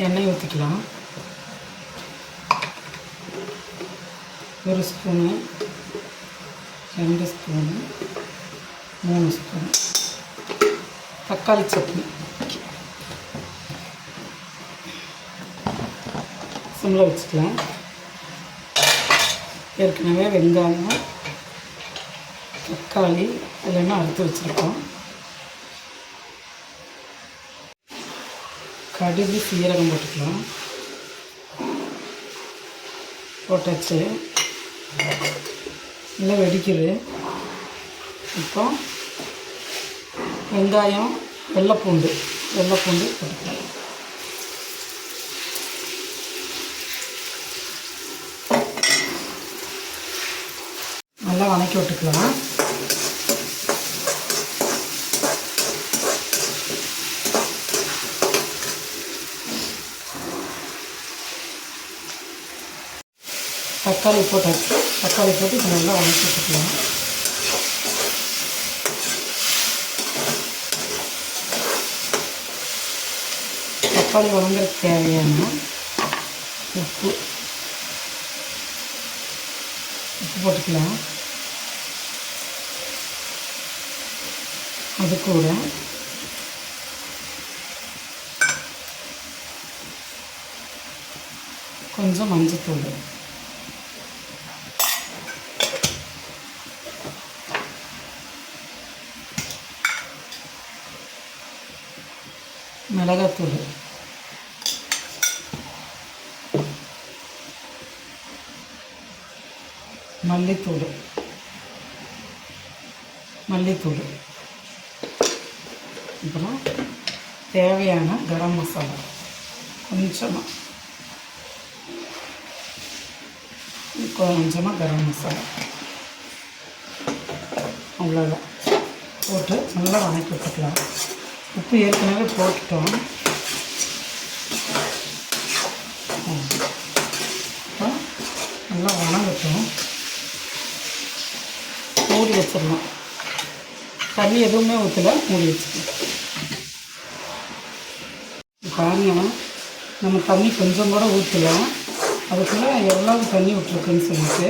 எண்ணெய் ஊற்றிக்கலாம். 1 spoon, 2 spoon, 3 spoon. தக்காளி சட்னி சிம்மில் வச்சுக்கலாம். ஏற்கனவே வெங்காயம், தக்காளி எல்லாமே அறுத்து வச்சுருக்கோம். கடுகு, சீரகம் போட்டுக்கலாம். போட்டாச்சு. நல்லா வெடிக்குது. இப்போ வெங்காயம், வெள்ளைப்பூண்டு போட்டுக்கலாம். நல்லா வதக்கி விட்டுக்கலாம். தக்காளி போட்டாச்சு. தக்காளி போட்டு இப்போ நல்லா வதக்கி விட்டுக்கலாம். தக்காளி வதங்கிறதுக்கு தேவையான உப்பு போட்டுக்கலாம். அது கூட கொஞ்சம் மஞ்சத்தூள், மிளகாத்தூள், மல்லித்தூள், அப்புறம் தேவையான கரம் மசாலா கொஞ்சமாக கரம் மசாலா, அவ்வளோதான் போட்டு நல்லா வதக்கி விட்டுக்கலாம். உப்பு ஏற்கனவே போட்டுட்டோம். நல்லா வதங்கட்டும். மூடி வச்சிடலாம். தண்ணி எதுவுமே ஊற்றல, மூடி வச்சுக்கலாம். பாருங்க, நம்ம தண்ணி கொஞ்சம் கூட ஊற்றலாம். அதுக்குள்ளே எவ்வளோ தண்ணி விட்டுருக்குன்னு சொல்லிட்டு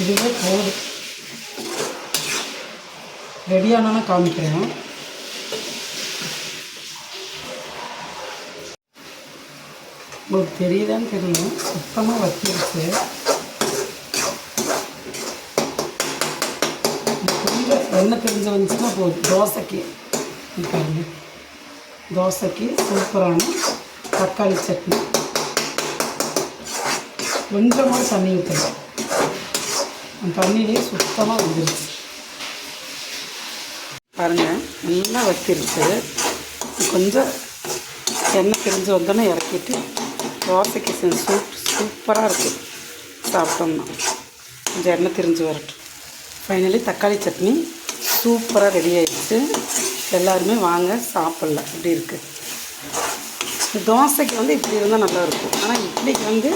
இதுவே போதும். ரெடியானோன்னு காமிக்கிறேன். உங்களுக்கு தெரியுதான்னு தெரியல, சுத்தமாக வத்திருச்சு. கொஞ்சம் எண்ணெய் தெரிஞ்சு வந்துச்சுன்னா போதும். தோசைக்கு சூப்பரான தக்காளி சட்னி. கொஞ்சமாக தண்ணி ஊற்றலாம். அந்த தண்ணியிலே சுத்தமாக வந்துருச்சு. பாருங்கள், நல்லா வத்திருச்சு. கொஞ்சம் எண்ணெய் தெரிஞ்சு வந்தோன்னே இறக்கிட்டு தோசைக்கு சூப்பராக இருக்குது. சாப்பிட்டோம்னா கொஞ்சம் எண்ணெய் தெரிஞ்சு வரட்டும். ஃபைனலி தக்காளி சட்னி சூப்பராக ரெடி ஆகிடுச்சு. எல்லாருமே வாங்க சாப்பிட்லாம். இப்படி இருக்குது. தோசைக்கு இப்படி இருந்தால் நல்லாயிருக்கும். ஆனால் இட்லிக்கு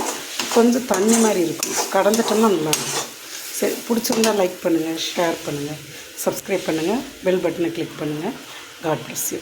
கொஞ்சம் தண்ணி மாதிரி இருக்கும். கடந்துட்டோம்னா நல்லாயிருக்கும். சரி, பிடிச்சிருந்தா லைக் பண்ணுங்கள், ஷேர் பண்ணுங்கள், சப்ஸ்கிரைப் பண்ணுங்கள், பெல் பட்டனை கிளிக் பண்ணுங்கள். God bless you.